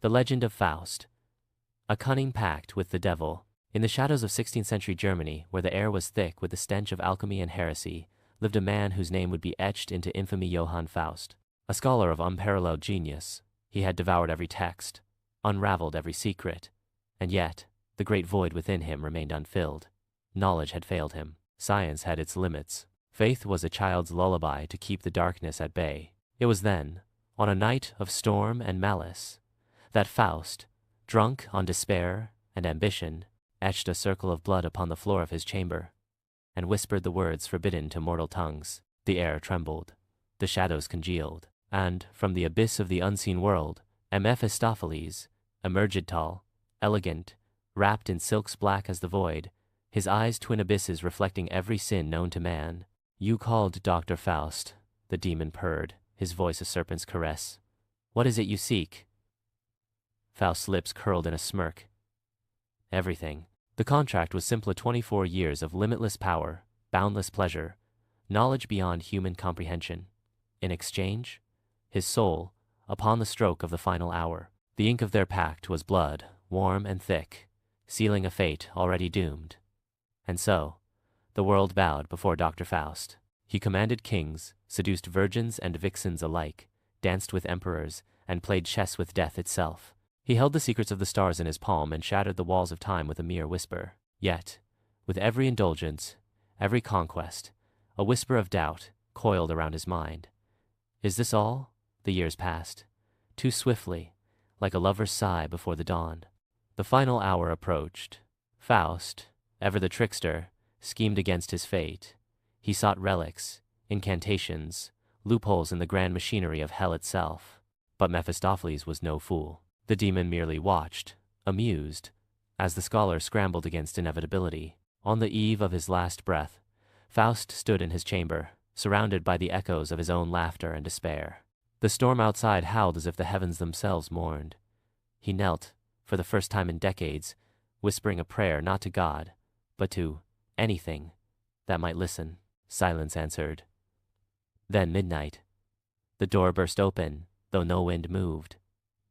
The Legend of Faust. A cunning pact with the devil. In the shadows of 16th century Germany, where the air was thick with the stench of alchemy and heresy, lived a man whose name would be etched into infamy, Johann Faust. A scholar of unparalleled genius, he had devoured every text, unraveled every secret, and yet the great void within him remained unfilled. Knowledge had failed him. Science had its limits. Faith was a child's lullaby to keep the darkness at bay. It was then, on a night of storm and malice, that Faust, drunk on despair and ambition, etched a circle of blood upon the floor of his chamber, and whispered the words forbidden to mortal tongues. The air trembled, the shadows congealed, and from the abyss of the unseen world, a Mephistopheles emerged, tall, elegant, wrapped in silks black as the void, his eyes twin abysses reflecting every sin known to man. "You called, Dr. Faust," the demon purred, his voice a serpent's caress. "What is it you seek?" Faust's lips curled in a smirk. Everything. The contract was simply 24 years of limitless power, boundless pleasure, knowledge beyond human comprehension. In exchange, his soul, upon the stroke of the final hour. The ink of their pact was blood, warm and thick, sealing a fate already doomed. And so, the world bowed before Dr. Faust. He commanded kings, seduced virgins and vixens alike, danced with emperors, and played chess with death itself. He held the secrets of the stars in his palm and shattered the walls of time with a mere whisper. Yet, with every indulgence, every conquest, a whisper of doubt coiled around his mind. Is this all? The years passed, too swiftly, like a lover's sigh before the dawn. The final hour approached. Faust, ever the trickster, schemed against his fate. He sought relics, incantations, loopholes in the grand machinery of hell itself. But Mephistopheles was no fool. The demon merely watched, amused, as the scholar scrambled against inevitability. On the eve of his last breath, Faust stood in his chamber, surrounded by the echoes of his own laughter and despair. The storm outside howled as if the heavens themselves mourned. He knelt, for the first time in decades, whispering a prayer not to God, but to anything that might listen. Silence answered. Then midnight. The door burst open, though no wind moved.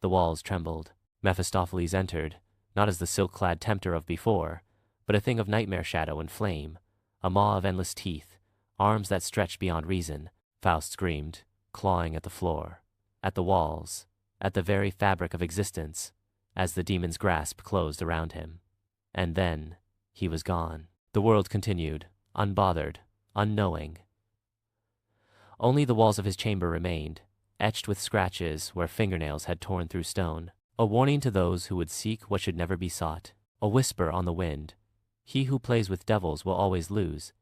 The walls trembled. Mephistopheles entered, not as the silk-clad tempter of before, but a thing of nightmare shadow and flame, a maw of endless teeth, arms that stretched beyond reason. Faust screamed, clawing at the floor, at the walls, at the very fabric of existence, as the demon's grasp closed around him. And then he was gone. The world continued, unbothered, unknowing. Only the walls of his chamber remained, etched with scratches where fingernails had torn through stone, a warning to those who would seek what should never be sought, a whisper on the wind. He who plays with devils will always lose,